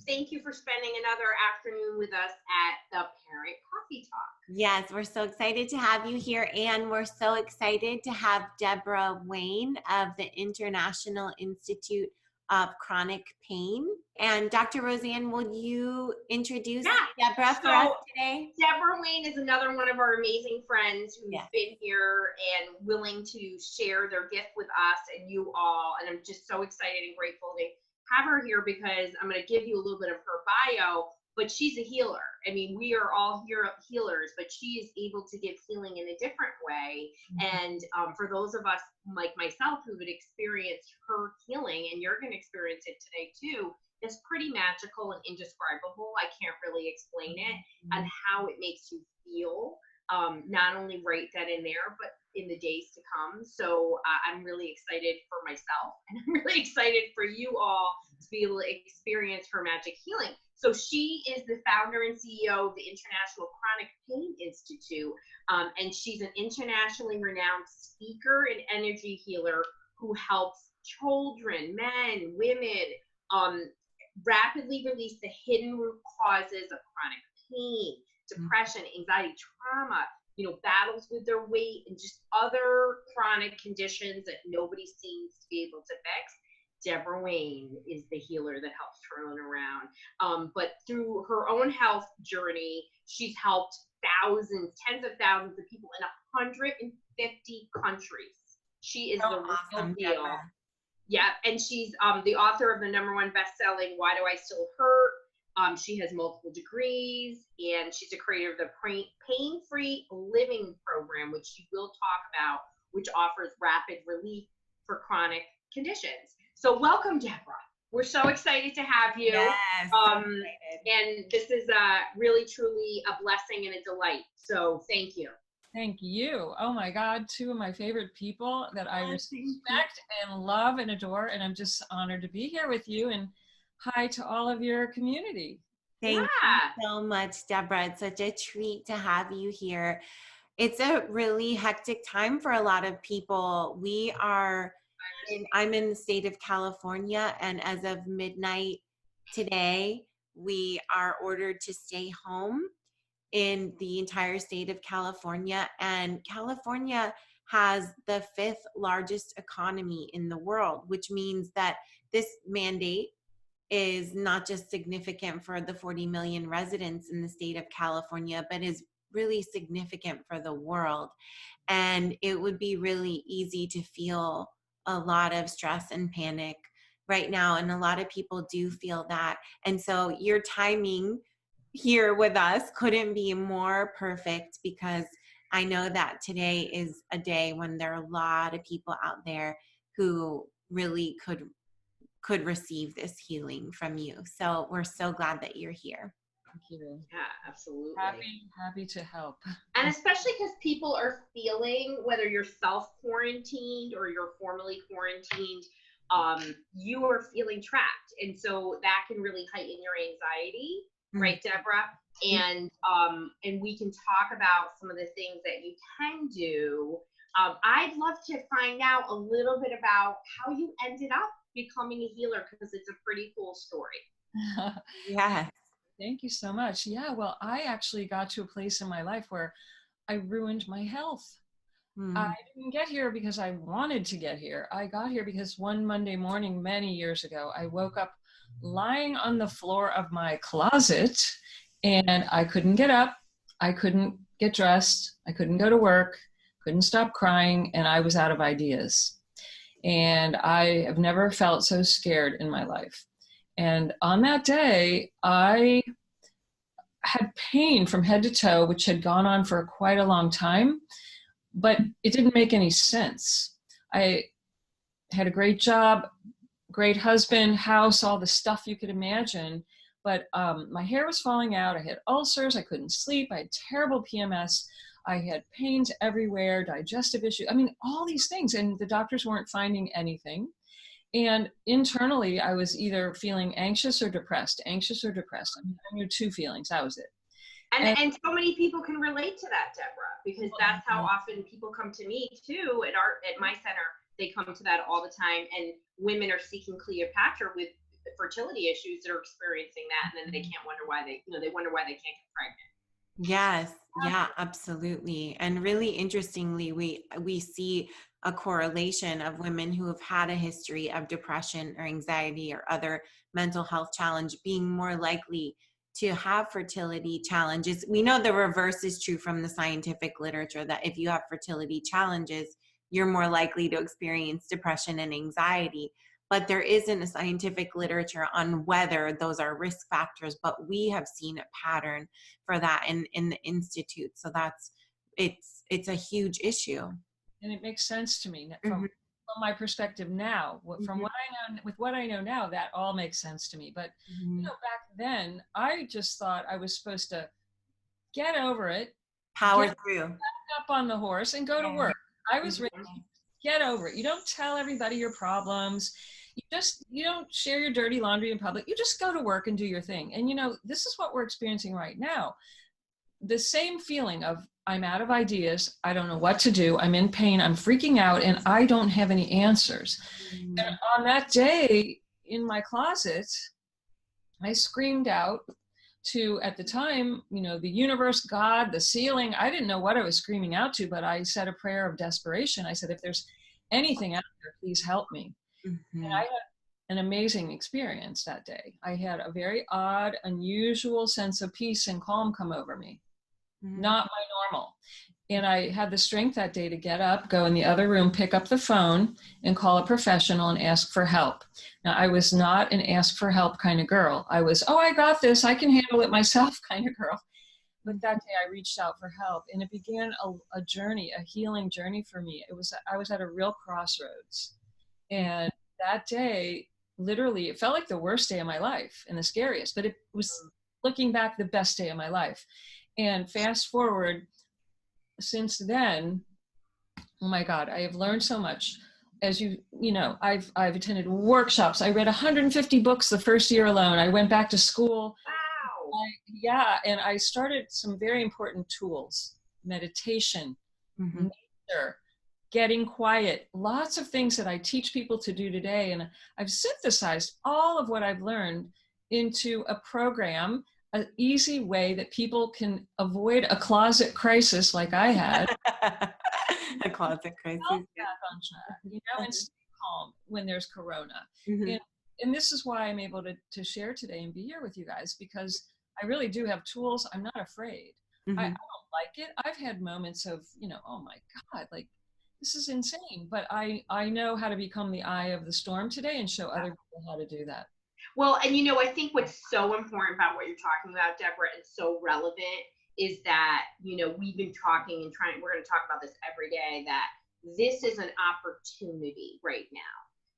thank you for spending another afternoon with us at the Parent Coffee Talk. Yes, we're so excited to have you here, and we're so excited to have Debora Wayne of the International Institute of Chronic Pain. And Dr. Roseann, will you introduce Deborah for us today? Debora Wayne is another one of our amazing friends who's been here and willing to share their gift with us and you all. And I'm just so excited and grateful to have her here because I'm going to give you a little bit of her bio, but she's a healer. I mean, we are all healers, but she is able to give healing in a different way. And for those of us like myself who would experience her healing, and you're going to experience it today too, it's pretty magical and indescribable. I can't really explain it and how it makes you feel, not only right then and there, but in the days to come. So I'm really excited for myself, and I'm really excited for you all to be able to experience her magic healing. So she is the founder and CEO of the International Chronic Pain Institute, and she's an internationally renowned speaker and energy healer who helps children, men, women, rapidly release the hidden root causes of chronic pain, depression, anxiety, trauma, battles with their weight, and just other chronic conditions that nobody seems to be able to fix. Debora Wayne is the healer that helps turn around. But through her own health journey, she's helped thousands, tens of thousands of people in 150 countries. She is the real deal. Deborah. Yeah, and she's the author of the #1 best-selling Why Do I Still Hurt? She has multiple degrees, and she's a creator of the Pain-Free Living Program, which she will talk about, which offers rapid relief for chronic conditions. So welcome, Deborah. We're so excited to have you. Yes, and this is really, truly a blessing and a delight. So thank you. Thank you. Oh my God, two of my favorite people that I respect and love and adore. And I'm just honored to be here with you. And hi to all of your community. Thank you so much, Deborah. It's such a treat to have you here. It's a really hectic time for a lot of people. I'm in the state of California, and as of midnight today, we are ordered to stay home in the entire state of California. And California has the 5th largest economy in the world, which means that this mandate is not just significant for the 40 million residents in the state of California, but is really significant for the world. And it would be really easy to feel a lot of stress and panic right now. And a lot of people do feel that. And so your timing here with us couldn't be more perfect, because I know that today is a day when there are a lot of people out there who really could receive this healing from you. So we're so glad that you're here. Thank you. Yeah, absolutely. Happy to help. And especially because people are feeling, whether you're self-quarantined or you're formally quarantined, you are feeling trapped. And so that can really heighten your anxiety. Right, Deborah? And we can talk about some of the things that you can do. I'd love to find out a little bit about how you ended up becoming a healer, because it's a pretty cool story. Yes. Thank you so much. Yeah, well, I actually got to a place in my life where I ruined my health. I didn't get here because I wanted to get here. I got here because one Monday morning many years ago, I woke up lying on the floor of my closet, and I couldn't get up. I couldn't get dressed. I couldn't go to work, couldn't stop crying, and I was out of ideas. And I have never felt so scared in my life. And on that day, I had pain from head to toe, which had gone on for quite a long time, but it didn't make any sense. I had a great job, great husband, house, all the stuff you could imagine, but my hair was falling out. I had ulcers. I couldn't sleep. I had terrible PMS. I had pains everywhere, digestive issues. I mean, all these things, and the doctors weren't finding anything. And internally, I was either feeling anxious or depressed. I mean, I knew two feelings. That was it. And so many people can relate to that, Deborah, because that's how often people come to me too at my center. They come to that all the time, and women are seeking Cleopatra with fertility issues that are experiencing that, and then they can't wonder why they wonder why they can't get pregnant. Yes, yeah, absolutely. And really interestingly, we see a correlation of women who have had a history of depression or anxiety or other mental health challenge being more likely to have fertility challenges. We know the reverse is true from the scientific literature, that if you have fertility challenges, you're more likely to experience depression and anxiety. But there isn't a scientific literature on whether those are risk factors, but we have seen a pattern for that in the Institute. So it's a huge issue. And it makes sense to me from my perspective now. From what I know, with what I know now, that all makes sense to me. But you know, back then, I just thought I was supposed to get over it, power through, back up on the horse, and go to work. I was ready to get over it. You don't tell everybody your problems. You don't share your dirty laundry in public. You just go to work and do your thing. And you know, this is what we're experiencing right now. The same feeling of I'm out of ideas. I don't know what to do. I'm in pain. I'm freaking out, and I don't have any answers. And on that day in my closet, I screamed out to, at the time, you know, the universe, God, the ceiling. I didn't know what I was screaming out to, but I said a prayer of desperation. I said, if there's anything out there, please help me. And I had an amazing experience that day. I had a very odd, unusual sense of peace and calm come over me. Not my normal. And I had the strength that day to get up, go in the other room, pick up the phone and call a professional and ask for help. Now, I was not an ask for help kind of girl. I was, oh, I got this, I can handle it myself kind of girl. But that day I reached out for help, and it began a journey, a healing journey for me. I was at a real crossroads. And that day, literally, it felt like the worst day of my life and the scariest, but it was, looking back, the best day of my life. And fast forward, since then, oh my God, I have learned so much. As you know, I've attended workshops. I read 150 books the first year alone. I went back to school. Wow. And I started some very important tools: meditation, nature, getting quiet, lots of things that I teach people to do today. And I've synthesized all of what I've learned into a program, an easy way that people can avoid a closet crisis like I had. A closet crisis. On track, you know, and stay calm when there's Corona. And this is why I'm able to share today and be here with you guys, because I really do have tools. I'm not afraid. I don't like it. I've had moments of, you know, oh my God, like, this is insane. But I know how to become the eye of the storm today and show other people how to do that. Well, and you know, I think what's so important about what you're talking about, Deborah, and so relevant is that, you know, we've been talking and we're going to talk about this every day, that this is an opportunity right now.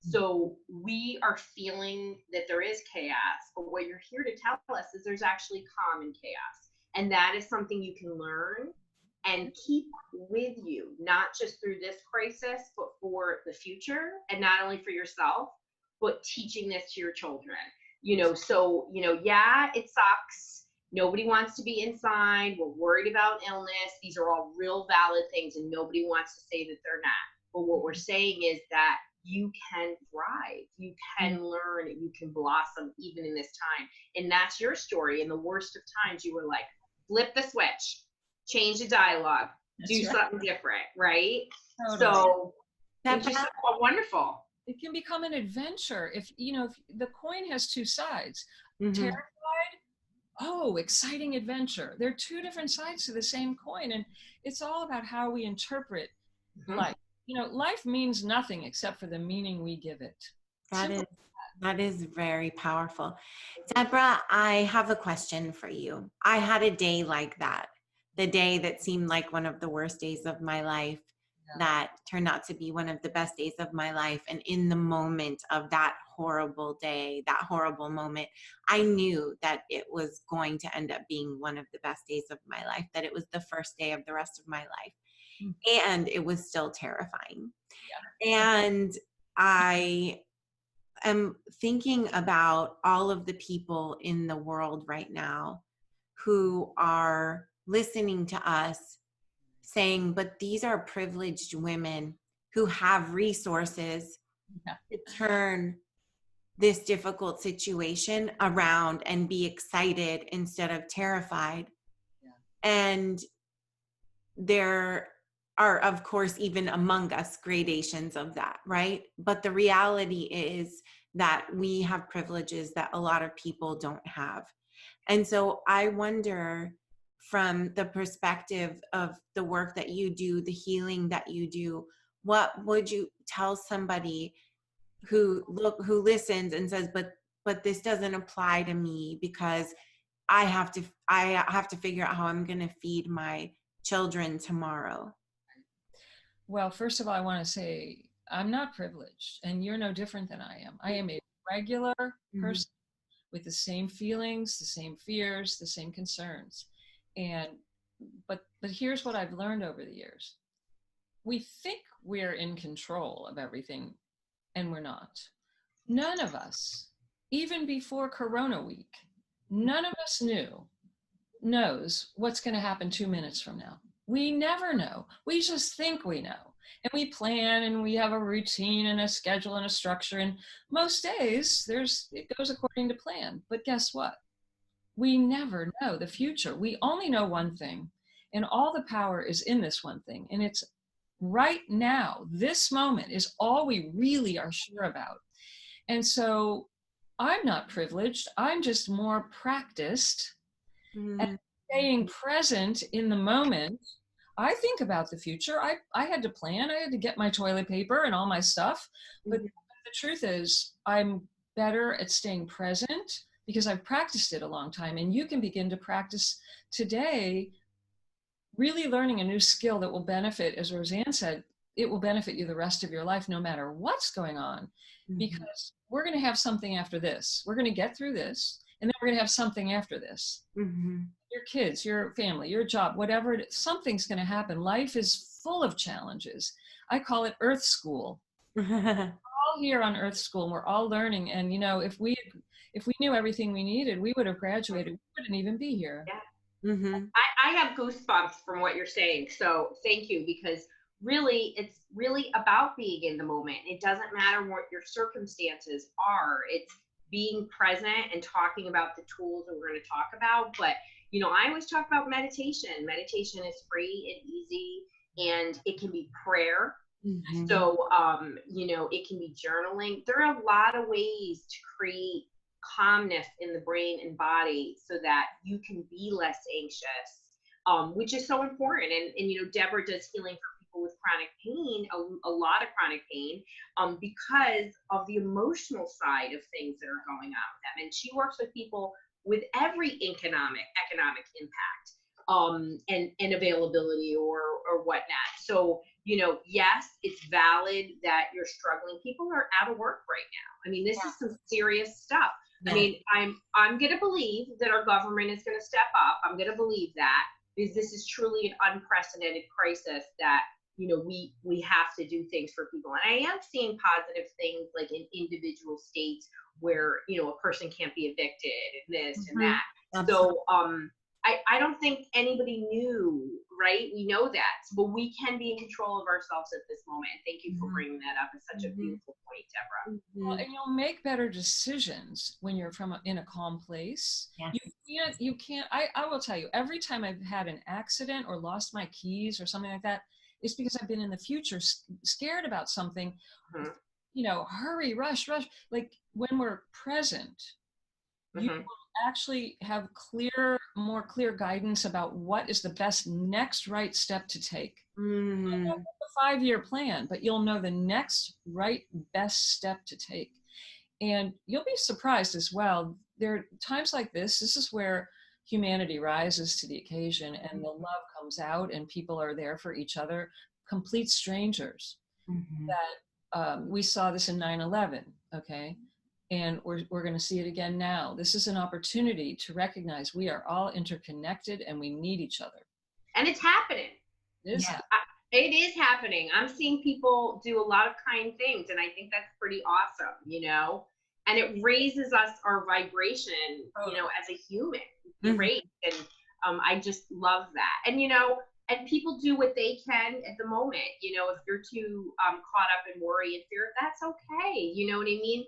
So we are feeling that there is chaos, but what you're here to tell us is there's actually calm in chaos. And that is something you can learn and keep with you, not just through this crisis, but for the future, and not only for yourself, but teaching this to your children. You know, so, you know, yeah, it sucks. Nobody wants to be inside. We're worried about illness. These are all real valid things, and nobody wants to say that they're not. But what we're saying is that you can thrive, you can learn, you can blossom even in this time. And that's your story. In the worst of times, you were like, flip the switch, change the dialogue, do something different, right? Totally. So that's just wonderful. It can become an adventure. If, you know, if the coin has two sides, terrified, oh, exciting adventure. There are two different sides to the same coin. And it's all about how we interpret life. You know, life means nothing except for the meaning we give it. That is very powerful. Deborah, I have a question for you. I had a day like that, the day that seemed like one of the worst days of my life, that turned out to be one of the best days of my life. And in the moment of that horrible day, that horrible moment, I knew that it was going to end up being one of the best days of my life, that it was the first day of the rest of my life. And it was still terrifying. And I am thinking about all of the people in the world right now who are listening to us saying, but these are privileged women who have resources to turn this difficult situation around and be excited instead of terrified. Yeah. And there are, of course, even among us, gradations of that, right? But the reality is that we have privileges that a lot of people don't have. And so I wonder, from the perspective of the work that you do, the healing that you do, what would you tell somebody who listens and says, but this doesn't apply to me because I have to figure out how I'm going to feed my children tomorrow? Well, first of all, I want to say I'm not privileged, and you're no different than I am. I am a regular person with the same feelings, the same fears, the same concerns. But here's what I've learned over the years. We think we're in control of everything, and we're not. None of us, even before Corona Week, none of us knows what's going to happen 2 minutes from now. We never know. We just think we know. And we plan, and we have a routine and a schedule and a structure. And most days it goes according to plan. But guess what? We never know the future. We only know one thing, and all the power is in this one thing. And it's right now. This moment is all we really are sure about. And so I'm not privileged. I'm just more practiced at staying present in the moment. I think about the future. I had to plan. I had to get my toilet paper and all my stuff. But the truth is, I'm better at staying present because I've practiced it a long time. And you can begin to practice today, really learning a new skill that will benefit, as Roseann said, it will benefit you the rest of your life, no matter what's going on. Because we're going to have something after this. We're going to get through this, and then we're going to have something after this. Your kids, your family, your job, whatever it is, something's going to happen. Life is full of challenges. I call it Earth School. We're all here on Earth School, and we're all learning. And if we knew everything we needed, we would have graduated. We wouldn't even be here. Yeah. I have goosebumps from what you're saying. So thank you, because really, it's really about being in the moment. It doesn't matter what your circumstances are. It's being present and talking about the tools that we're going to talk about. But, I always talk about meditation. Meditation is free and easy, and it can be prayer. So, it can be journaling. There are a lot of ways to create calmness in the brain and body so that you can be less anxious, which is so important. And Deborah does healing for people with chronic pain, a lot of chronic pain, because of the emotional side of things that are going on with them. And she works with people with every economic impact, and availability or whatnot. So, yes, it's valid that you're struggling. People are out of work right now. I mean, this is some serious stuff. I mean, I'm going to believe that our government is going to step up. I'm going to believe that, because this is truly an unprecedented crisis that, we have to do things for people. And I am seeing positive things, like in individual states where, a person can't be evicted and this and that. Absolutely. So, I don't think anybody knew, right? We know that, but we can be in control of ourselves at this moment. Thank you for bringing that up. It's such a beautiful point, Deborah. Well, and you'll make better decisions when you're in a calm place. Yes. You can't, I will tell you, every time I've had an accident or lost my keys or something like that, it's because I've been in the future scared about something, hurry, rush. Like when we're present, you will actually have more clear guidance about what is the best next right step to take. You'll know the 5-year plan, but you'll know the next right best step to take. And you'll be surprised as well. There are times like this. This is where humanity rises to the occasion, and the love comes out, and people are there for each other. Complete strangers. That we saw this in 9/11. Okay. And we're going to see it again now. This is an opportunity to recognize we are all interconnected and we need each other. And it's happening. It is happening. I'm seeing people do a lot of kind things, and I think that's pretty awesome, and it raises our vibration, as a human. Great. And I just love that. And, and people do what they can at the moment. You know, if you're too caught up in worry and fear, that's okay. You know what I mean?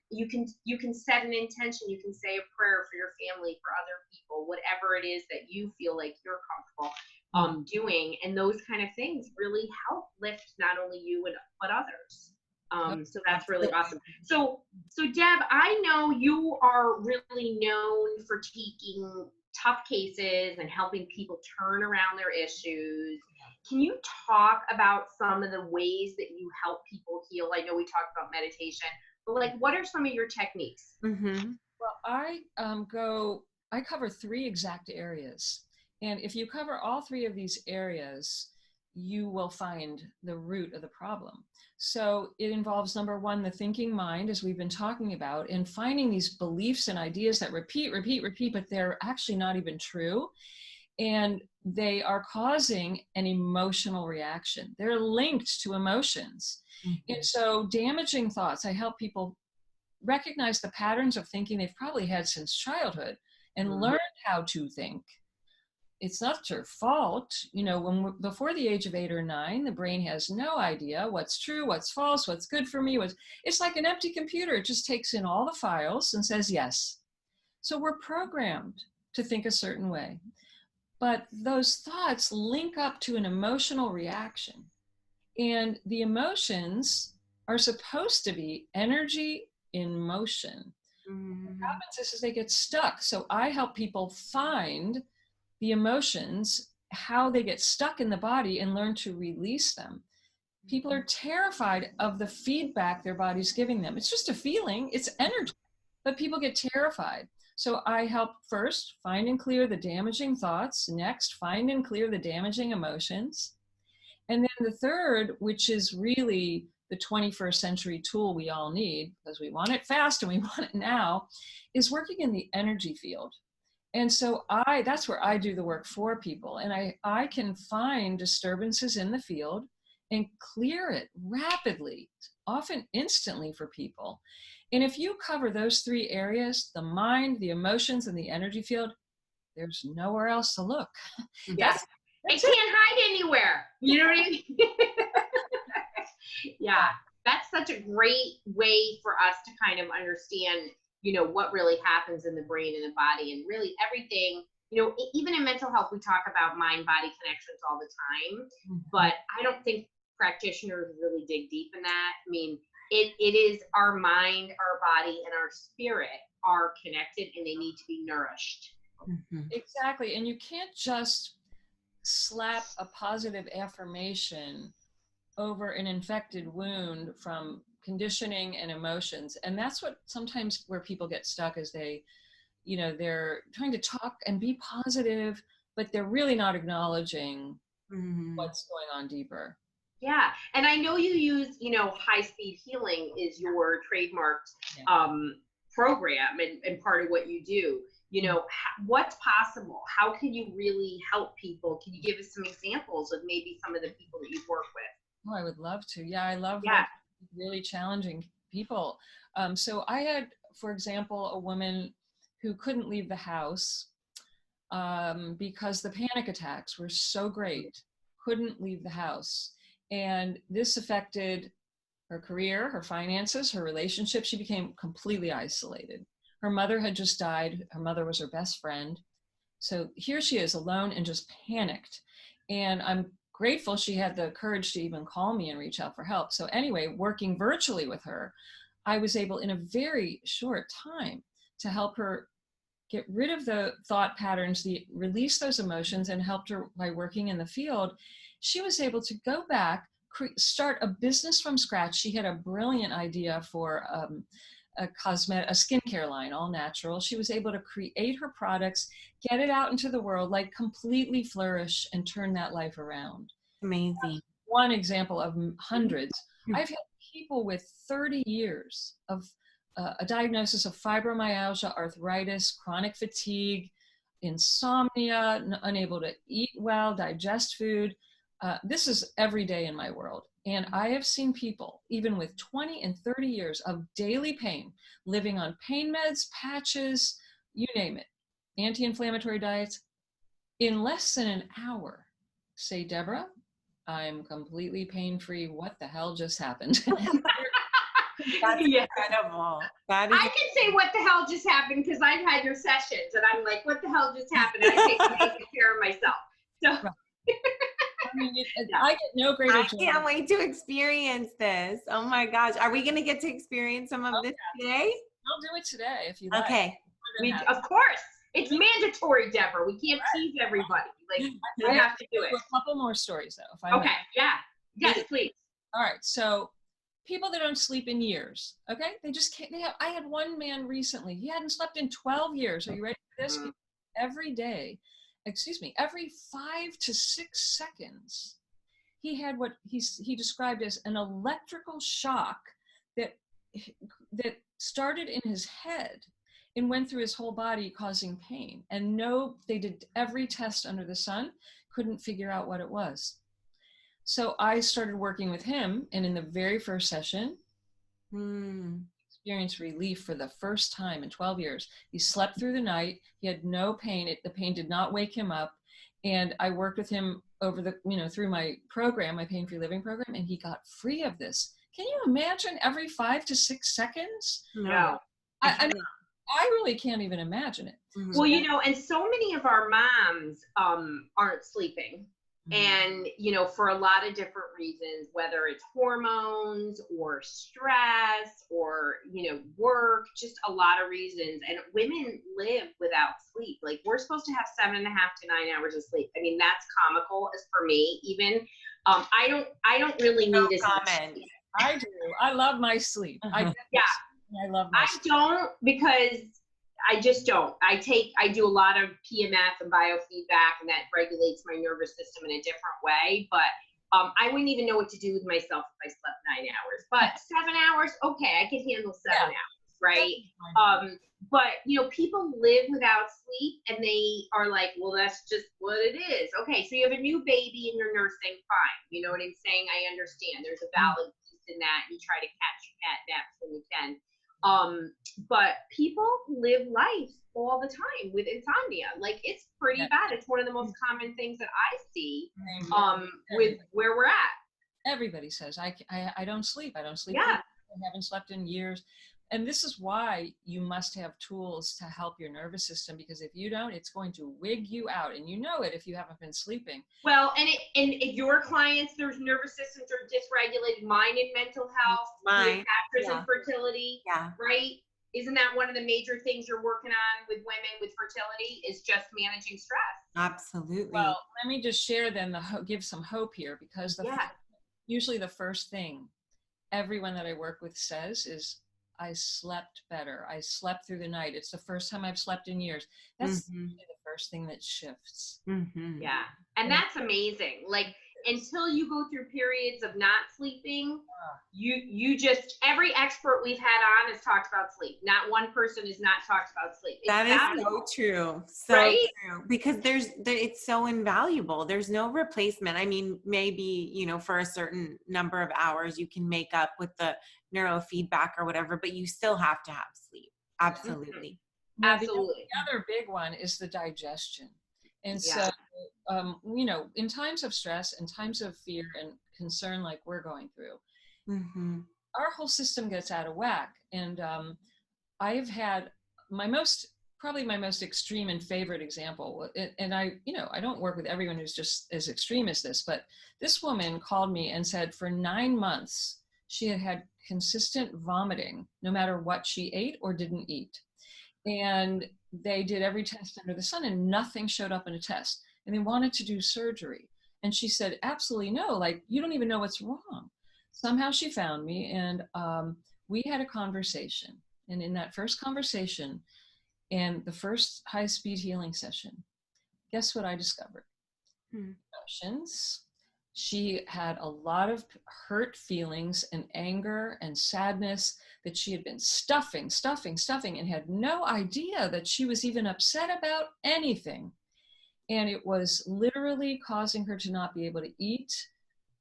You can set an intention. You can say a prayer for your family, for other people, whatever it is that you feel like you're comfortable doing, and those kind of things really help lift not only you but others. So that's really awesome. So Deb, I know you are really known for taking tough cases and helping people turn around their issues. Can you talk about some of the ways that you help people heal? I know we talked about meditation, but like, what are some of your techniques? Mm-hmm. Well, I cover 3 exact areas. And if you cover all 3 of these areas, you will find the root of the problem. So it involves, number 1, the thinking mind, as we've been talking about, and finding these beliefs and ideas that repeat, but they're actually not even true. And they are causing an emotional reaction. They're linked to emotions. Mm-hmm. And so damaging thoughts, I help people recognize the patterns of thinking they've probably had since childhood and learn how to think. It's not their fault. You know, before the age of 8 or 9, the brain has no idea what's true, what's false, what's good for me. It's like an empty computer. It just takes in all the files and says yes. So we're programmed to think a certain way. But those thoughts link up to an emotional reaction. And the emotions are supposed to be energy in motion. Mm-hmm. What happens is they get stuck. So I help people find the emotions, how they get stuck in the body, and learn to release them. People are terrified of the feedback their body's giving them. It's just a feeling, it's energy, but people get terrified. So I help first find and clear the damaging thoughts, next find and clear the damaging emotions. And then the third, which is really the 21st century tool we all need, because we want it fast and we want it now, is working in the energy field. And so that's where I do the work for people. And I can find disturbances in the field and clear it rapidly, often instantly for people. And if you cover those 3 areas, the mind, the emotions, and the energy field, there's nowhere else to look. Yes. It can't hide anywhere. You know what I mean? Yeah. That's such a great way for us to kind of understand, you know, what really happens in the brain and the body, and really everything. You know, even in mental health, we talk about mind-body connections all the time, but I don't think practitioners really dig deep in that. I mean, it is our mind, our body, and our spirit are connected, and they need to be nourished. Mm-hmm. Exactly. And you can't just slap a positive affirmation over an infected wound from conditioning and emotions. And that's what sometimes where people get stuck is they're trying to talk and be positive, but they're really not acknowledging what's going on deeper. Yeah. And I know you use, high-speed healing is your trademarked program and part of what you do. You know, what's possible? How can you really help people? Can you give us some examples of maybe some of the people that you've worked with? Oh, I would love to. Yeah, I love really challenging people. So I had, for example, a woman who couldn't leave the house because the panic attacks were so great, couldn't leave the house. And this affected her career, her finances, her relationship. She became completely isolated. Her mother had just died. Her mother was her best friend. So here she is alone and just panicked. And I'm grateful she had the courage to even call me and reach out for help. So anyway, working virtually with her, I was able in a very short time to help her get rid of the thought patterns, release those emotions, and helped her by working in the field. She was able to go back, start a business from scratch. She had a brilliant idea for a skincare line, all natural. She was able to create her products, get it out into the world, like completely flourish and turn that life around. Amazing. That's one example of hundreds. I've had people with 30 years of a diagnosis of fibromyalgia, arthritis, chronic fatigue, insomnia, unable to eat well, digest food. This is every day in my world. And I have seen people, even with 20 and 30 years of daily pain, living on pain meds, patches, you name it, anti-inflammatory diets, in less than an hour, say, Deborah, I'm completely pain-free. What the hell just happened? That's incredible. I can say what the hell just happened because I've had your sessions and I'm like, what the hell just happened? I take care of myself. So I mean, I get no greater joy. I can't wait to experience this. Oh my gosh. Are we going to get to experience some of this today? I'll do it today if you like. Okay. Of course. It's mandatory, Deborah. We can't tease everybody. Like, we have to do it. A couple more stories, though. If I okay. may. Yeah. Yes, please. All right. So people that don't sleep in years, okay? They just can't. I had one man recently. He hadn't slept in 12 years. Are you ready for this? Every 5 to 6 seconds, he had what he described as an electrical shock that started in his head and went through his whole body, causing pain. And they did every test under the sun, couldn't figure out what it was. So I started working with him, and in the very first session, experienced relief for the first time in 12 years. He slept through the night. He had no pain. The pain did not wake him up. And I worked with him over through my program, my Pain-Free Living program, and he got free of this. Can you imagine every 5 to 6 seconds? No. I mean, I really can't even imagine it. Mm-hmm. Well, and so many of our moms aren't sleeping. And, for a lot of different reasons, whether it's hormones or stress or, work, just a lot of reasons. And women live without sleep. Like, we're supposed to have 7.5 to 9 hours of sleep. I mean, that's comical as for me, even. I don't really need as much sleep. I do. I love my sleep. I love my sleep. I don't, because I just don't. I do a lot of PMF and biofeedback, and that regulates my nervous system in a different way. But I wouldn't even know what to do with myself if I slept 9 hours. But 7 hours, okay, I could handle 7 hours, right? But people live without sleep, and they are like, well, that's just what it is. Okay, so you have a new baby and you're nursing, fine. You know what I'm saying? I understand. There's a valid piece in that. You try to catch your cat naps when you can. But people live life all the time with insomnia. Like, it's pretty bad. It's one of the most common things that I see with where we're at. Everybody says, I don't sleep. I don't sleep. Yeah. I haven't slept in years. And this is why you must have tools to help your nervous system, because if you don't, it's going to wig you out. And you know it if you haven't been sleeping. Well, and if your clients, their nervous systems are dysregulated, mind and mental health, Cleopatra's infertility, right? Isn't that one of the major things you're working on with women with fertility, is just managing stress? Absolutely. Well, let me just share then, give some hope here, because usually the first thing everyone that I work with says is, I slept better. I slept through the night. It's the first time I've slept in years. That's the first thing that shifts. Yeah. And that's amazing. Like, until you go through periods of not sleeping, you just, every expert we've had on has talked about sleep. Not one person has not talked about sleep. That is so true. So true. Because it's so invaluable. There's no replacement. I mean, maybe, for a certain number of hours you can make up with the neurofeedback or whatever, but you still have to have sleep. Absolutely. Absolutely. The other big one is the digestion. And so, in times of stress and times of fear and concern like we're going through, our whole system gets out of whack. And I have had probably my most extreme and favorite example. And I don't work with everyone who's just as extreme as this, but this woman called me and said for 9 months, she had consistent vomiting, no matter what she ate or didn't eat. And they did every test under the sun and nothing showed up in a test. And they wanted to do surgery. And she said, absolutely no, like, you don't even know what's wrong. Somehow she found me, and we had a conversation. And in that first conversation and the first high-speed healing session, guess what I discovered? Emotions. She had a lot of hurt feelings and anger and sadness that she had been stuffing, and had no idea that she was even upset about anything. And it was literally causing her to not be able to eat.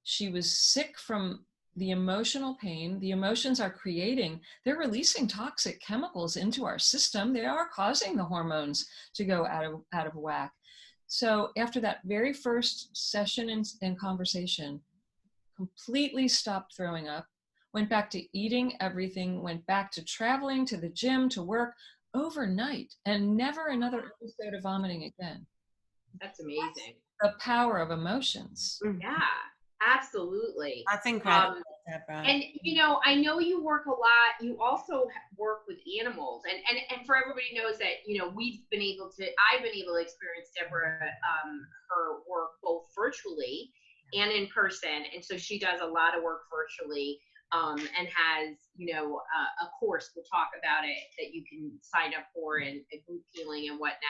She was sick from the emotional pain. The emotions are they're releasing toxic chemicals into our system. They are causing the hormones to go out of whack. So after that very first session and conversation, completely stopped throwing up, went back to eating everything, went back to traveling, to the gym, to work overnight, and never another episode of vomiting again. That's amazing. The power of emotions. Yeah, absolutely. That's incredible, Deborah. And, you know, I know you work a lot. You also work with animals. And for everybody knows that, you know, I've been able to experience Deborah, her work both virtually and in person. And so she does a lot of work virtually, and has, you know, a course, we'll talk about it, that you can sign up for, and group healing and whatnot.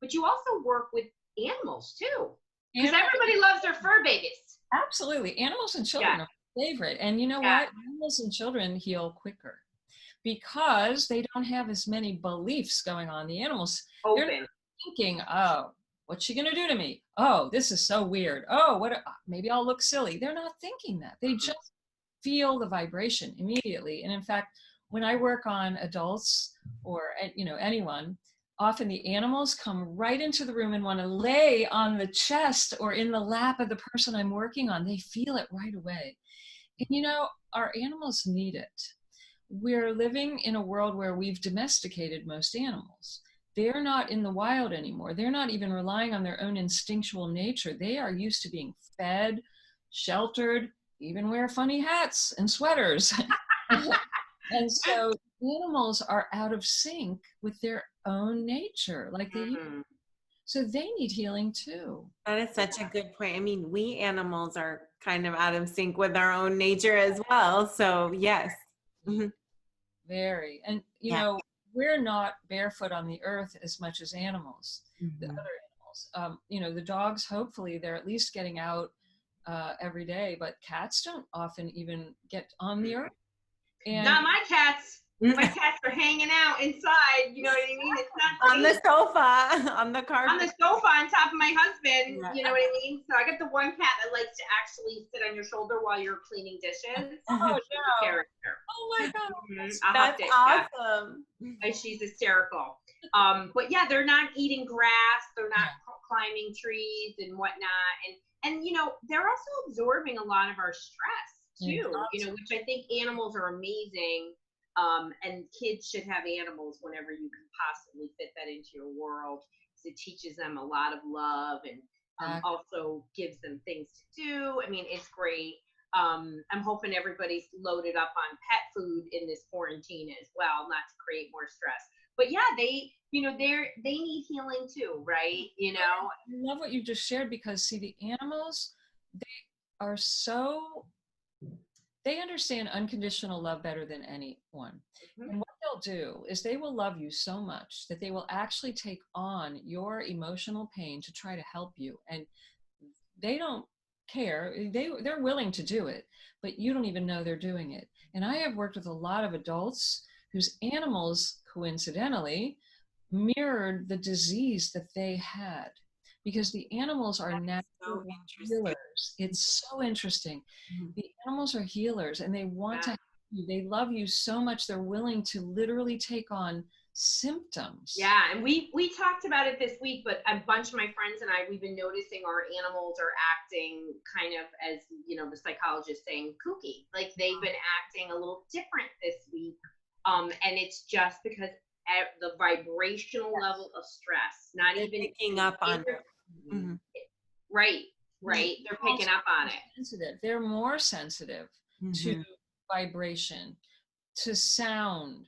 But you also work with animals too, because everybody loves their fur babies. Absolutely. Animals and children are my favorite. And you know what? Animals and children heal quicker because they don't have as many beliefs going on. The animals, they're not thinking, oh, what's she going to do to me? Oh, this is so weird. Oh, maybe I'll look silly. They're not thinking that. They just feel the vibration immediately. And in fact, when I work on adults or, you know, anyone, often the animals come right into the room and want to lay on the chest or in the lap of the person I'm working on. They feel it right away. And you know, our animals need it. We're living in a world where we've domesticated most animals. They're not in the wild anymore. They're not even relying on their own instinctual nature. They are used to being fed, sheltered, even wear funny hats and sweaters. And so animals are out of sync with their own nature, like they used to. So they need healing too. That is such a good point. I mean, we animals are kind of out of sync with our own nature as well. So yes. Very. And you know, we're not barefoot on the earth as much as animals, the other animals. You know, the dogs, hopefully they're at least getting out every day, but cats don't often even get on the earth. And not my cats. My cats are hanging out inside. You know what I mean? It's not on the sofa, on the carpet, on the sofa on top of my husband. You know what I mean? So I got the one cat that likes to actually sit on your shoulder while you're cleaning dishes. oh no! Character. Oh my God! That's awesome. And she's hysterical. But yeah, they're not eating grass. They're not climbing trees and whatnot. And you know, they're also absorbing a lot of our stress too. You know, which I think animals are amazing. And kids should have animals whenever you can possibly fit that into your world, because it teaches them a lot of love, and also gives them things to do. I mean, it's great. I'm hoping everybody's loaded up on pet food in this quarantine as well, not to create more stress. But yeah, they need healing too, right? You know, I love what you just shared, because see, the animals, they understand unconditional love better than anyone. And what they'll do is they will love you so much that they will actually take on your emotional pain to try to help you. And they don't care. They're willing to do it, but you don't even know they're doing it. And I have worked with a lot of adults whose animals, coincidentally, mirrored the disease that they had. Because the animals are natural healers. It's so interesting. The animals are healers, and they want to help you. They love you so much, they're willing to literally take on symptoms. Yeah, and we talked about it this week, but a bunch of my friends and I, we've been noticing our animals are acting kind of, as you know, the psychologist saying, kooky. Like they've been acting a little different this week. And it's just because at the vibrational level of stress, not they're even picking up on it. Right. They're picking up on it. They're more sensitive to vibration, to sound.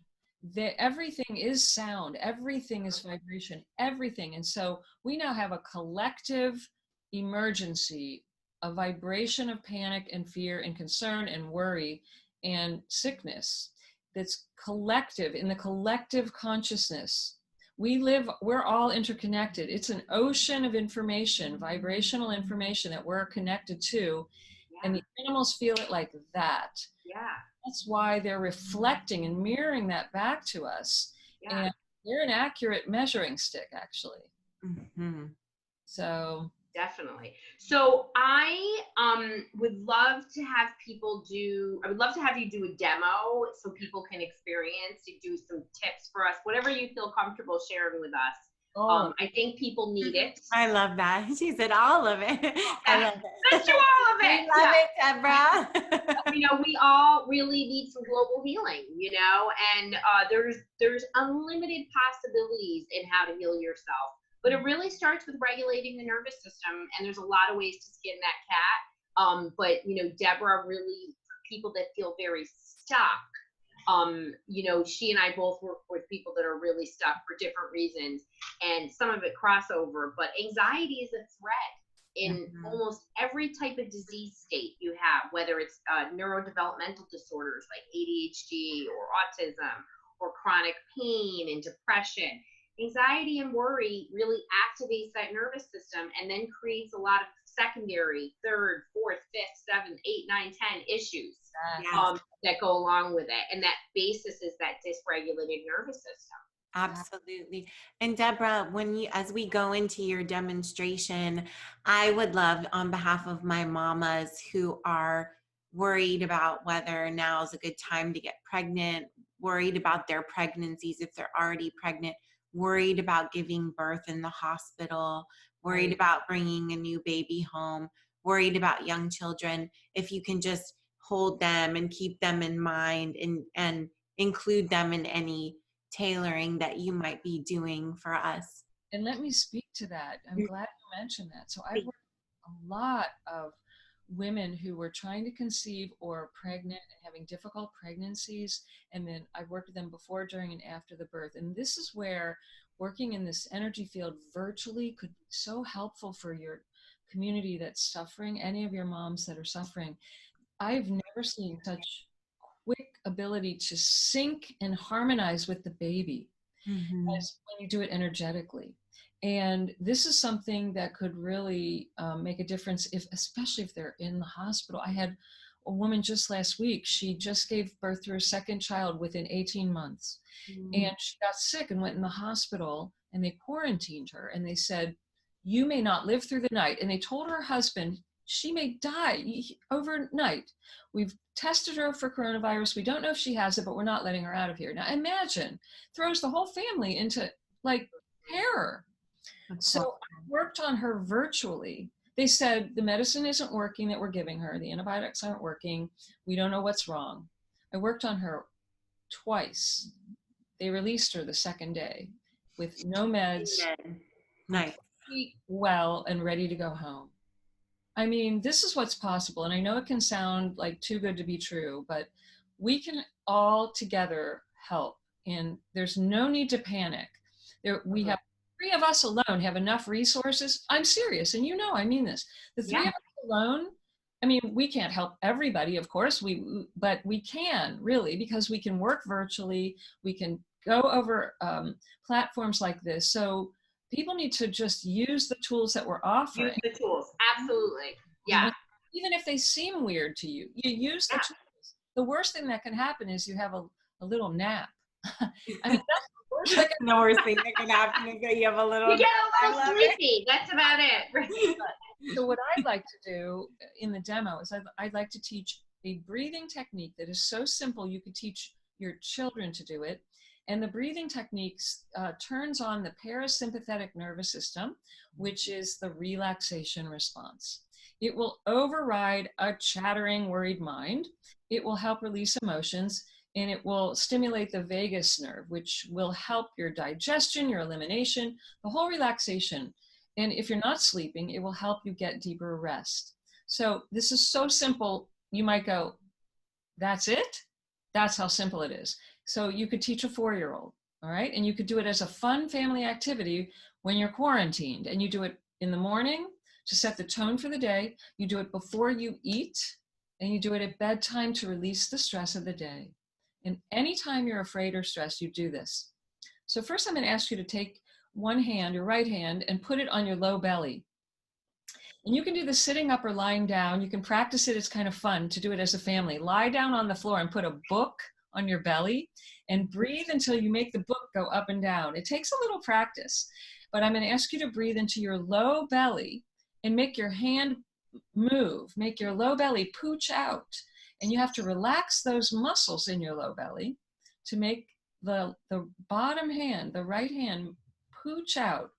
Everything is sound. Everything is vibration. Everything. And so we now have a collective emergency, a vibration of panic and fear and concern and worry and sickness that's collective, in the collective consciousness. We're all interconnected. It's an ocean of information, vibrational information that we're connected to. And the animals feel it like that. That's why they're reflecting and mirroring that back to us. And they're an accurate measuring stick, actually. So definitely. So I would love to have you do a demo so people can experience, you do some tips for us, whatever you feel comfortable sharing with us. I think people need it. I love that. She said all of it. I love it. Let's do all of it. We love it, Deborah. You know, we all really need some global healing, you know, and there's unlimited possibilities in how to heal yourself. But it really starts with regulating the nervous system, and there's a lot of ways to skin that cat. But, you know, Deborah, really, for people that feel very stuck, you know, she and I both work with people that are really stuck for different reasons, and some of it crossover, but anxiety is a threat in almost every type of disease state you have, whether it's neurodevelopmental disorders like ADHD or autism or chronic pain and depression. Anxiety and worry really activates that nervous system and then creates a lot of secondary, third, fourth, fifth, seventh, 8, 9, 10 issues that go along with it. And that basis is that dysregulated nervous system. Absolutely. And Deborah, as we go into your demonstration, I would love, on behalf of my mamas who are worried about whether now is a good time to get pregnant, worried about their pregnancies if they're already pregnant, worried about giving birth in the hospital, worried about bringing a new baby home, worried about young children, if you can just hold them and keep them in mind and include them in any tailoring that you might be doing for us. And let me speak to that. I'm glad you mentioned that. So I've worked with a lot of women who were trying to conceive or pregnant and having difficult pregnancies. And then I've worked with them before, during, and after the birth. And this is where working in this energy field virtually could be so helpful for your community that's suffering, any of your moms that are suffering. I've never seen such quick ability to sync and harmonize with the baby as when you do it energetically. And this is something that could really make a difference, especially if they're in the hospital. I had a woman just last week, she just gave birth to her second child within 18 months. And she got sick and went in the hospital, and they quarantined her, and they said, you may not live through the night. And they told her husband, she may die overnight. We've tested her for coronavirus. We don't know if she has it, but we're not letting her out of here. Now imagine, throws the whole family into like terror. So I worked on her virtually. They said the medicine isn't working that we're giving her. The antibiotics aren't working. We don't know what's wrong. I worked on her twice. They released her the second day with no meds. Nice. Well, and ready to go home. I mean, this is what's possible. And I know it can sound like too good to be true, but we can all together help. And there's no need to panic. We have 3 of us alone have enough resources. I'm serious. And you know, I mean this. The 3 of us alone, I mean, we can't help everybody, of course, but we can really, because we can work virtually. We can go over platforms like this. So people need to just use the tools that we're offering. Use the tools, absolutely. Yeah. Even if they seem weird to you, you use the tools. The worst thing that can happen is you have a little nap. I mean, that's the worst thing that can happen is that you have a little. You get a little sleepy. That's about it. So what I'd like to do in the demo is I'd like to teach a breathing technique that is so simple you could teach your children to do it. And the breathing techniques turns on the parasympathetic nervous system, which is the relaxation response. It will override a chattering, worried mind. It will help release emotions, and it will stimulate the vagus nerve, which will help your digestion, your elimination, the whole relaxation. And if you're not sleeping, it will help you get deeper rest. So this is so simple. You might go, that's it? That's how simple it is. So you could teach a 4-year-old, all right? And you could do it as a fun family activity when you're quarantined. And you do it in the morning to set the tone for the day. You do it before you eat, and you do it at bedtime to release the stress of the day. And anytime you're afraid or stressed, you do this. So first I'm going to ask you to take one hand, your right hand, and put it on your low belly. And you can do this sitting up or lying down. You can practice it. It's kind of fun to do it as a family. Lie down on the floor and put a book on your belly and breathe until you make the book go up and down. It takes a little practice, but I'm going to ask you to breathe into your low belly and make your hand move, make your low belly pooch out. And you have to relax those muscles in your low belly to make the bottom hand, the right hand, pooch out.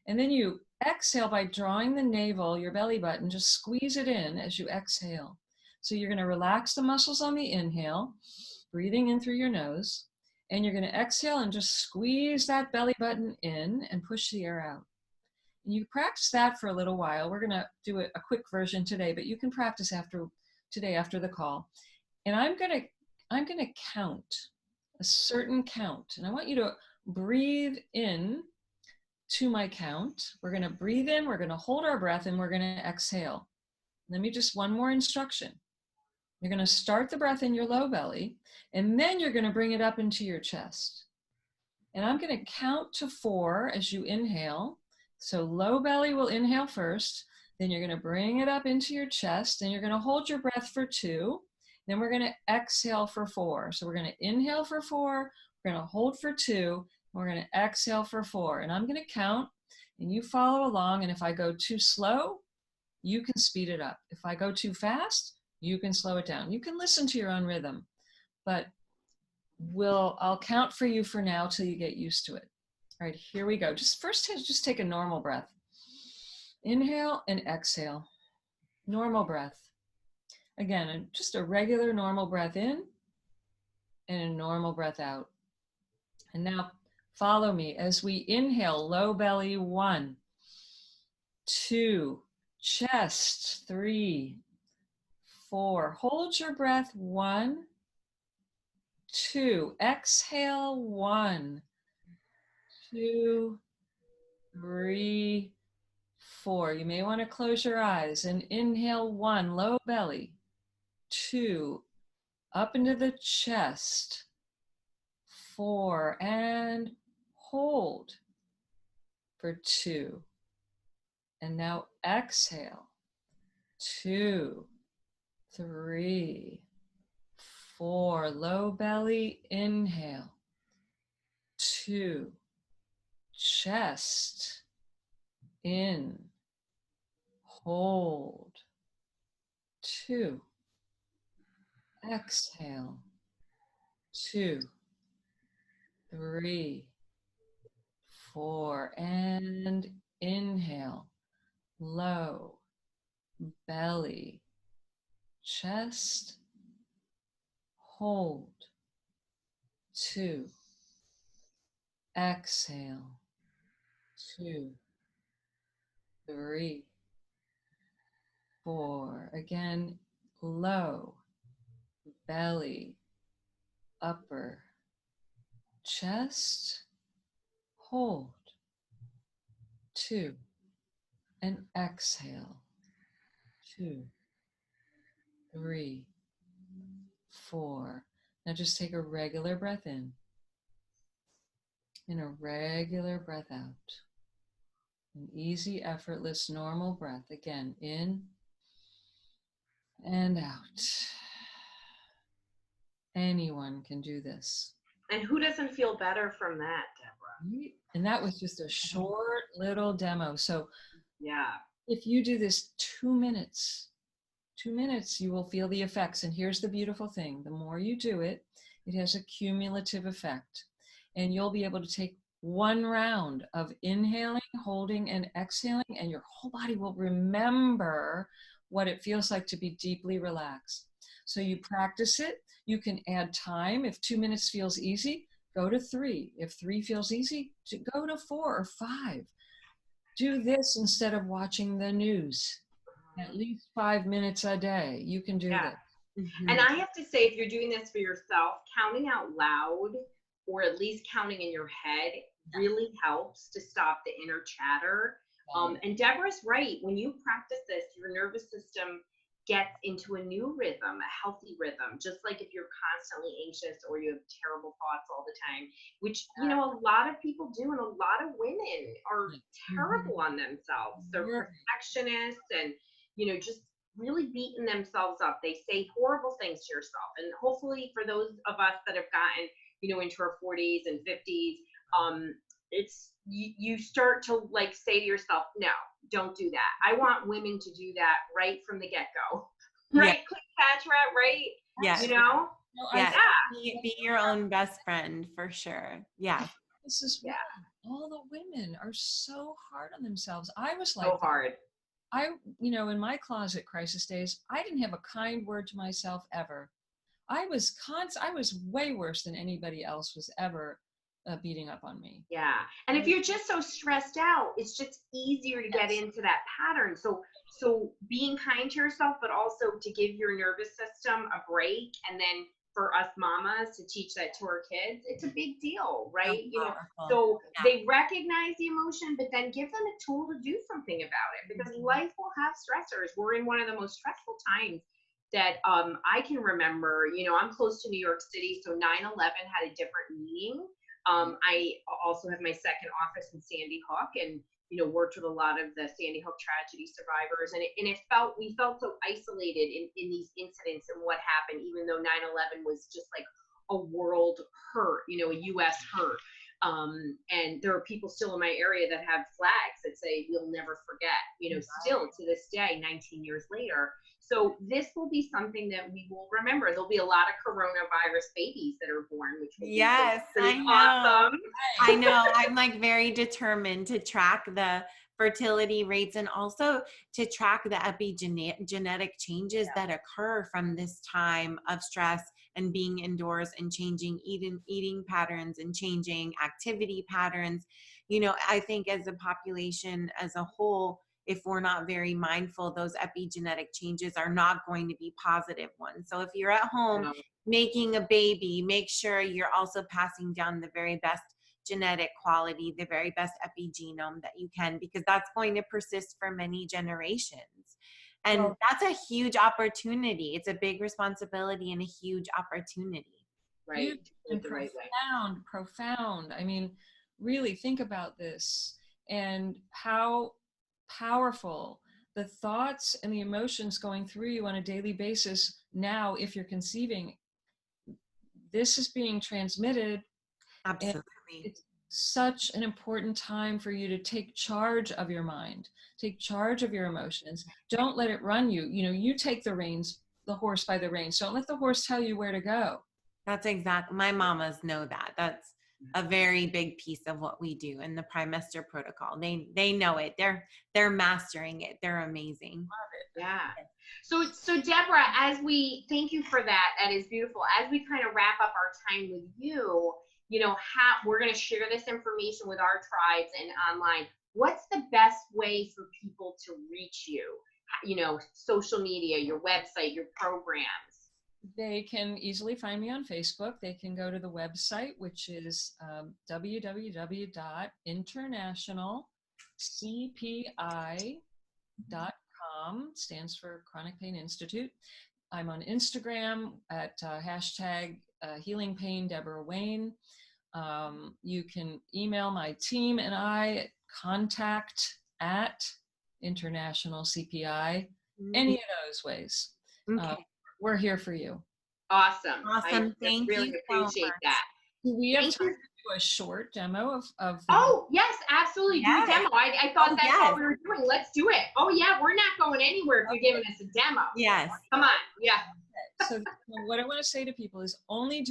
And then you exhale by drawing the navel, your belly button, just squeeze it in as you exhale. So you're going to relax the muscles on the inhale, breathing in through your nose. And you're going to exhale and just squeeze that belly button in and push the air out. And you practice that for a little while. We're going to do a quick version today, but you can practice today after the call. And I'm going to count a certain count. And I want you to breathe in to my count. We're going to breathe in, we're going to hold our breath, and we're going to exhale. Let me just one more instruction. You're going to start the breath in your low belly, and then you're going to bring it up into your chest. And I'm going to count to 4 as you inhale. So low belly will inhale first, then you're going to bring it up into your chest, and you're going to hold your breath for 2. Then we're going to exhale for 4. So we're going to inhale for 4, we're going to hold for 2, we're going to exhale for 4. And I'm going to count, and you follow along. And if I go too slow, you can speed it up. If I go too fast, you can slow it down. You can listen to your own rhythm, but I'll count for you for now till you get used to it. All right, here we go. Just take a normal breath. Inhale and exhale. Normal breath. Again, just a regular normal breath in and a normal breath out. And now follow me as we inhale, low belly, 1, 2, chest, 3, 4. Hold your breath, 1, 2. Exhale, 1, 2, 3, 4. You may want to close your eyes and inhale, 1, low belly, 2, up into the chest, 4, and hold for 2. And now exhale, 2, 3, 4. Low belly, inhale, 2, chest, in, hold, 2, exhale, 2, 3, 4, and inhale, low belly, chest, hold, 2, exhale, 2, 3, 4. Again, low belly, upper chest, hold, 2, and exhale, 2, 3, 4. Now just take a regular breath in and a regular breath out. An easy, effortless, normal breath. Again, in and out. Anyone can do this. And who doesn't feel better from that, Deborah? And that was just a short little demo. So yeah, if you do this 2 minutes, you will feel the effects. And here's the beautiful thing. The more you do it, it has a cumulative effect. And you'll be able to take 1 round of inhaling, holding, and exhaling, and your whole body will remember what it feels like to be deeply relaxed. So you practice it. You can add time. If 2 minutes feels easy, go to 3. If 3 feels easy, go to 4 or 5. Do this instead of watching the news. At least 5 minutes a day. You can do this. Mm-hmm. And I have to say, if you're doing this for yourself, counting out loud or at least counting in your head really helps to stop the inner chatter. And Deborah's right. When you practice this, your nervous system gets into a new rhythm, a healthy rhythm, just like if you're constantly anxious or you have terrible thoughts all the time, which, you know, a lot of people do, and a lot of women are terrible on themselves. They're perfectionists and, you know, just really beating themselves up. They say horrible things to yourself. And hopefully for those of us that have gotten, you know, into our 40s and 50s, it's, you start to like say to yourself, no, don't do that. I want women to do that right from the get-go. Right, Cleopatra, right? Yeah. You know? Yeah. Be your own best friend for sure. Yeah. This is all the women are so hard on themselves. I was like, So hard. In my closet crisis days, I didn't have a kind word to myself ever. I was way worse than anybody else was ever beating up on me. Yeah. And if you're just so stressed out, it's just easier to get into that pattern. So being kind to yourself, but also to give your nervous system a break. And then for us mamas to teach that to our kids, it's a big deal, right? So they recognize the emotion, but then give them a tool to do something about it, because life will have stressors. We're in one of the most stressful times that I can remember. I'm close to New York City, so 9/11 had a different meaning. I also have my second office in Sandy Hook, and worked with a lot of the Sandy Hook tragedy survivors, and we felt so isolated in these incidents and what happened, even though 9/11 was just like a world hurt, a U.S. hurt. And there are people still in my area that have flags that say we'll never forget, still to this day, 19 years later. So this will be something that we will remember. There'll be a lot of coronavirus babies that are born, which will be awesome. I know. I'm like very determined to track the fertility rates and also to track the epigenetic changes that occur from this time of stress and being indoors and changing eating patterns and changing activity patterns. I think as a population as a whole, if we're not very mindful, those epigenetic changes are not going to be positive ones. So if you're at home making a baby, make sure you're also passing down the very best genetic quality, the very best epigenome that you can, because that's going to persist for many generations. And that's a huge opportunity. It's a big responsibility and a huge opportunity. Right. And profound. I mean, really think about this and how powerful the thoughts and the emotions going through you on a daily basis. Now, if you're conceiving, this is being transmitted. Absolutely. It's such an important time for you to take charge of your mind, take charge of your emotions. Don't let it run you. You take the horse by the reins. Don't let the horse tell you where to go. That's exactly. My mamas know that. That's a very big piece of what we do in the Primester protocol. They know it. They're mastering it. They're amazing. Love it. Yeah. So Deborah, thank you for that. That is beautiful. As we kind of wrap up our time with you, we're going to share this information with our tribes and online. What's the best way for people to reach you? Social media, your website, your programs. They can easily find me on Facebook. They can go to the website, which is www.internationalcpi.com, stands for Chronic Pain Institute. I'm on Instagram at hashtag Healing Pain Debora Wayne. You can email my team and I at contact@internationalcpi, any of those ways. Okay. We're here for you. Awesome. Thank really you. Appreciate that. Do we have time to do a short demo of the yes, absolutely. Do a demo. I thought that's what we were doing. Let's do it. Oh yeah, we're not going anywhere if you're giving us a demo. Yes. Come on. Yeah. So what I want to say to people is only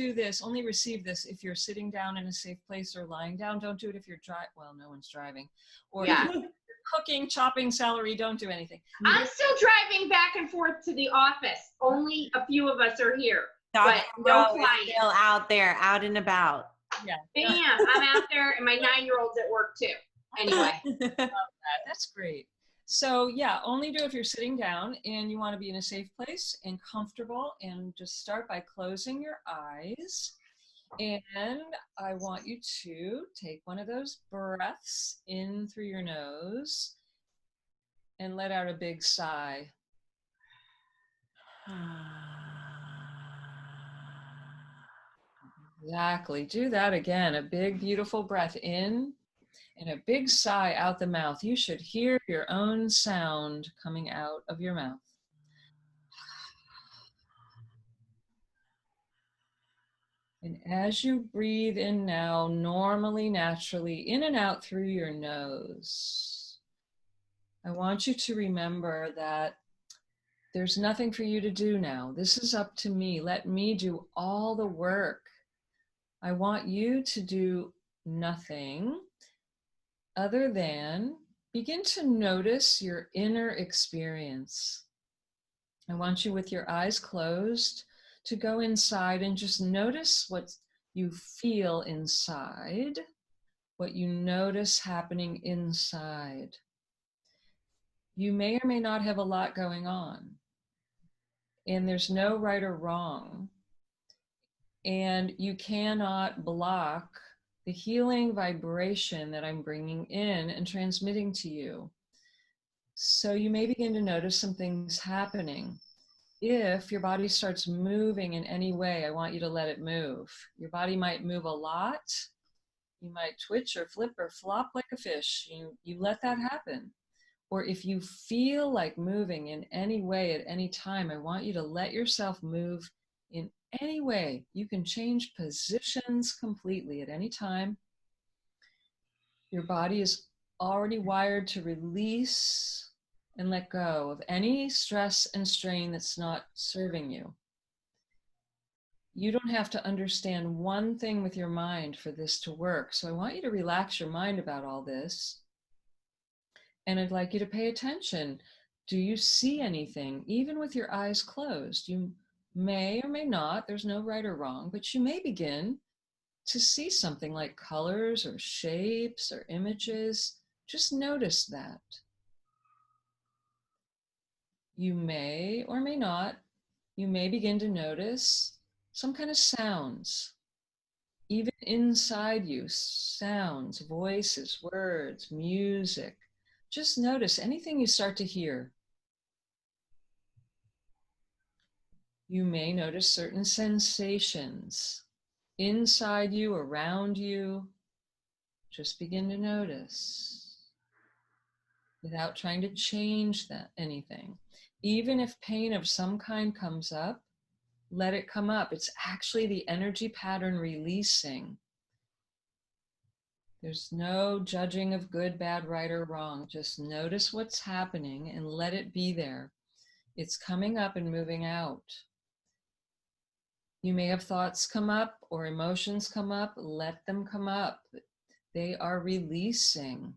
receive this if you're sitting down in a safe place or lying down. Don't do it if you're no one's driving. Or if you're cooking, chopping celery, don't do anything. I'm still driving back and forth to the office. Only a few of us are here. But no clients. Still out there, out and about. Yeah. Bam, I'm out there and my 9-year-old's at work too. Anyway. That's great. So only do it if you're sitting down and you want to be in a safe place and comfortable, and just start by closing your eyes. And I want you to take one of those breaths in through your nose and let out a big sigh. Exactly. Do that again. A big, beautiful breath in and a big sigh out the mouth. You should hear your own sound coming out of your mouth. And as you breathe in now, normally, naturally, in and out through your nose, I want you to remember that there's nothing for you to do now. This is up to me. Let me do all the work. I want you to do nothing other than begin to notice your inner experience. I want you, with your eyes closed, to go inside and just notice what you feel inside, what you notice happening inside. You may or may not have a lot going on, and there's no right or wrong, and you cannot block the healing vibration that I'm bringing in and transmitting to you. So you may begin to notice some things happening. If your body starts moving in any way, I want you to let it move. Your body might move a lot. You might twitch or flip or flop like a fish. You let that happen. Or if you feel like moving in any way at any time, I want you to let yourself move in any way. You can change positions completely at any time. Your body is already wired to release and let go of any stress and strain that's not serving you. You don't have to understand one thing with your mind for this to work. So I want you to relax your mind about all this. And I'd like you to pay attention. Do you see anything, even with your eyes closed? You may or may not, there's no right or wrong, but you may begin to see something like colors or shapes or images. Just notice that. You may or may not, you may begin to notice some kind of sounds, even inside you, sounds, voices, words, music. Just notice anything you start to hear. You may notice certain sensations inside you, around you. Just begin to notice without trying to change anything. Even if pain of some kind comes up, let it come up. It's actually the energy pattern releasing. There's no judging of good, bad, right, or wrong. Just notice what's happening and let it be there. It's coming up and moving out. You may have thoughts come up or emotions come up. Let them come up. They are releasing.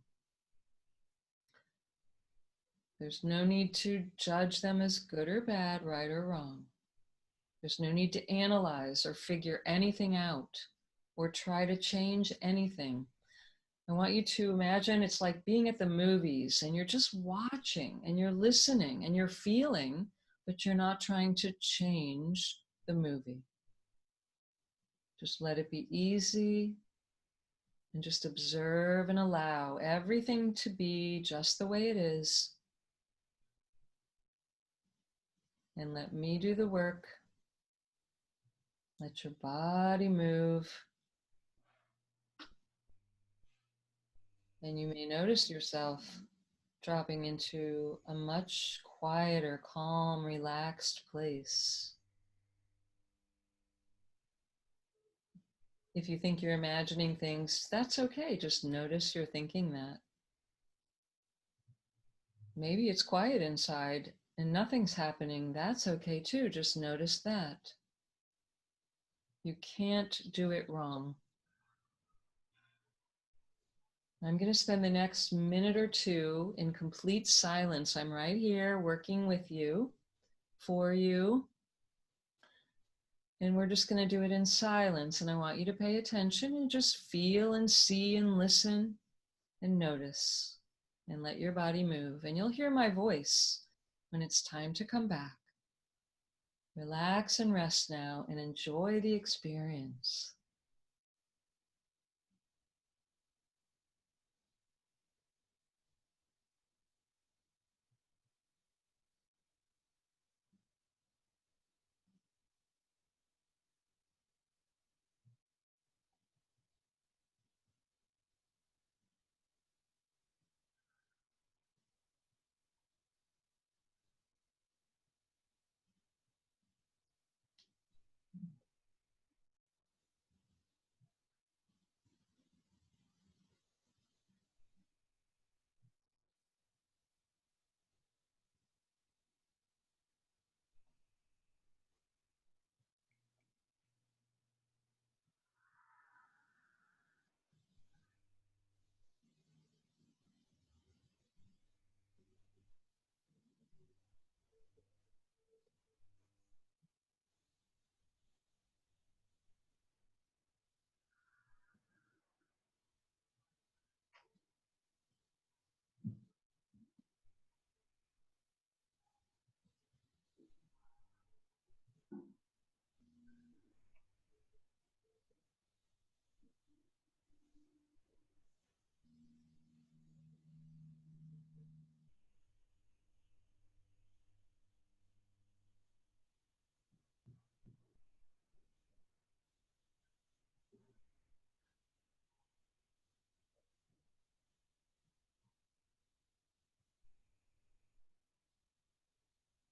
There's no need to judge them as good or bad, right or wrong. There's no need to analyze or figure anything out or try to change anything. I want you to imagine it's like being at the movies and you're just watching and you're listening and you're feeling, but you're not trying to change the movie. Just let it be easy and just observe and allow everything to be just the way it is. And let me do the work. Let your body move. And you may notice yourself dropping into a much quieter, calm, relaxed place. If you think you're imagining things, that's okay. Just notice you're thinking that. Maybe it's quiet inside and nothing's happening. That's okay too. Just notice that. You can't do it wrong. I'm going to spend the next minute or two in complete silence. I'm right here working with you, for you. And we're just going to do it in silence. And I want you to pay attention and just feel and see and listen and notice and let your body move. And you'll hear my voice when it's time to come back. Relax and rest now and enjoy the experience.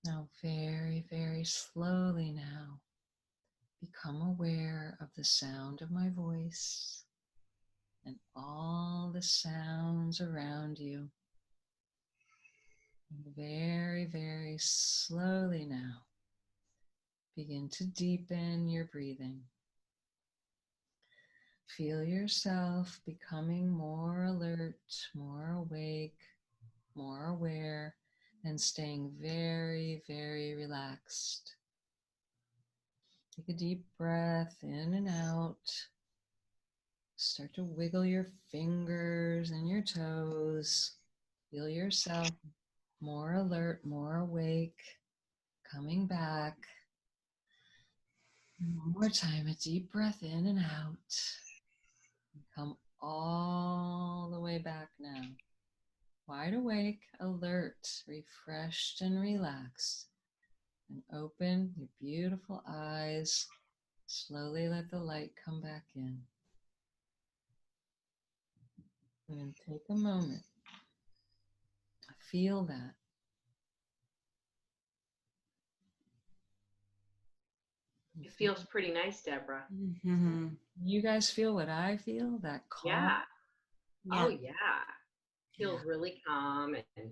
Now, very, very slowly now, become aware of the sound of my voice and all the sounds around you. And very, very slowly now, begin to deepen your breathing. Feel yourself becoming more alert, more awake, more aware, and staying very, very relaxed. Take a deep breath in and out. Start to wiggle your fingers and your toes. Feel yourself more alert, more awake, coming back. One more time, a deep breath in and out. Come all the way back now. Wide awake, alert, refreshed and relaxed. And open your beautiful eyes. Slowly let the light come back in. And take a moment. Feel that. It feels pretty nice, Deborah. Mm-hmm. You guys feel what I feel? That calm? Yeah. Yeah. Oh, yeah. Feels really calm. And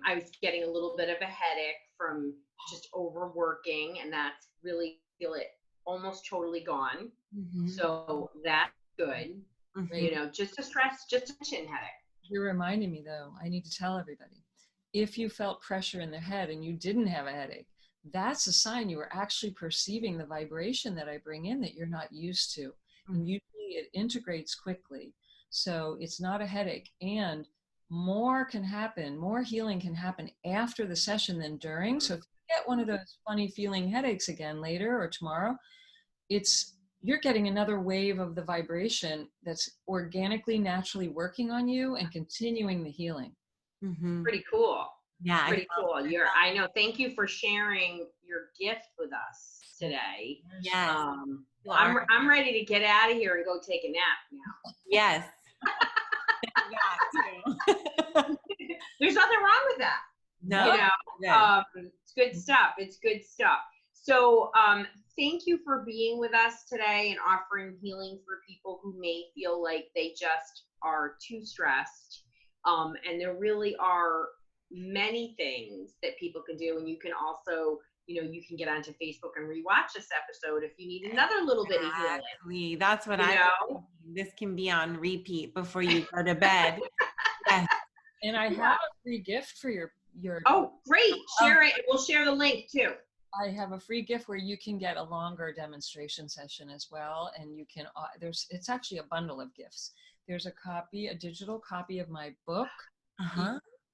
I was getting a little bit of a headache from just overworking, and that's really feel it almost totally gone. Mm-hmm. So that's good. Mm-hmm. You know, just a stress, just a chin headache. You're reminding me, though, I need to tell everybody. If you felt pressure in the head and you didn't have a headache, that's a sign you were actually perceiving the vibration that I bring in that you're not used to. Mm-hmm. And usually it integrates quickly. So it's not a headache. And more can happen, more healing can happen after the session than during. So if you get one of those funny feeling headaches again later or tomorrow, you're getting another wave of the vibration that's organically, naturally working on you and continuing the healing. Mm-hmm. Pretty cool. Yeah. Pretty cool. I know. Thank you for sharing your gift with us today. Yes. I'm ready to get out of here and go take a nap now. Yes. There's nothing wrong with that. No. You know, it's good stuff. It's good stuff. So thank you for being with us today and offering healing for people who may feel like they just are too stressed. And there really are many things that people can do. And you can also, you know, you can get onto Facebook and rewatch this episode if you need another little bit of healing. Exactly. That's what I know. This can be on repeat before you go to bed. Yes. And I have a free gift for your. Oh, great. Share it. We'll share the link too. I have a free gift where you can get a longer demonstration session as well. And you can, it's actually a bundle of gifts. There's a digital copy of my book.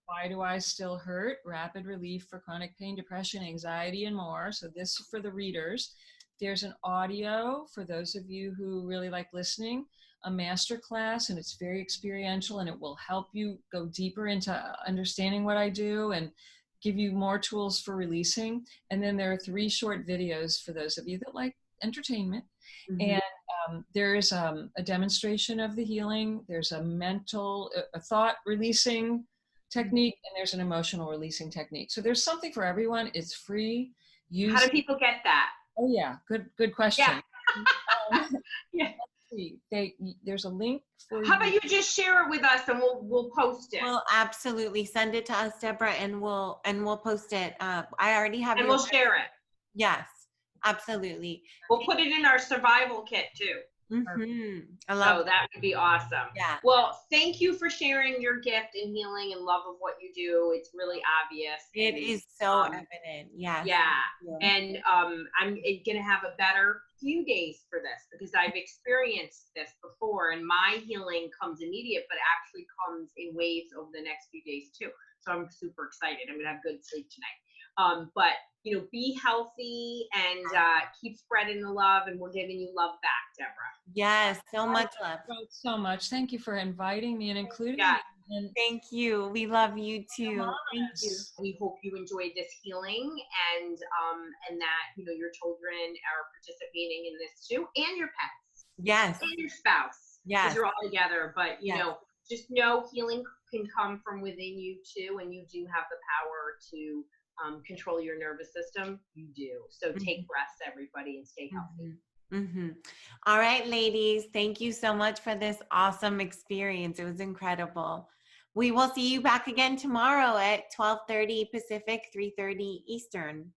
Why Do I Still Hurt? Rapid Relief for Chronic Pain, Depression, Anxiety, and more. So this is for the readers. There's an audio for those of you who really like listening, a master class, and it's very experiential, and it will help you go deeper into understanding what I do and give you more tools for releasing. And then there are 3 short videos for those of you that like entertainment. Mm-hmm. And there is a demonstration of the healing. There's a thought releasing technique, and there's an emotional releasing technique. So there's something for everyone. It's free. How do people get that? Oh yeah, good question. Yeah. There's a link for How about you just share it with us and we'll post it. We'll absolutely send it to us, Deborah, and we'll post it. I already have. And we'll share it. Yes, absolutely. We'll put it in our survival kit too. Mm-hmm. I love that would be awesome. Yeah. Well, thank you for sharing your gift and healing and love of what you do. It's really obvious. It is so evident. Yes. Yeah. And I'm gonna have a better few days for this because I've experienced this before, and my healing comes immediate, but actually comes in waves over the next few days too. So I'm super excited. I'm gonna have good sleep tonight. But you know, be healthy and keep spreading the love, and we're giving you love back, Deborah. Yes, so much love. So much. Thank you for inviting me and including me. And thank you. We love you too. Thank you. We hope you enjoyed this healing, and that you know your children are participating in this too, and your pets. Yes. And your spouse. Yes. Because you're all together, but you know, just know healing can come from within you too, and you do have the power to control your nervous system, you do. So take breaths, everybody, and stay healthy. All right, ladies, thank you so much for this awesome experience. It was incredible. We will see you back again tomorrow at 12:30 Pacific, 3:30 Eastern.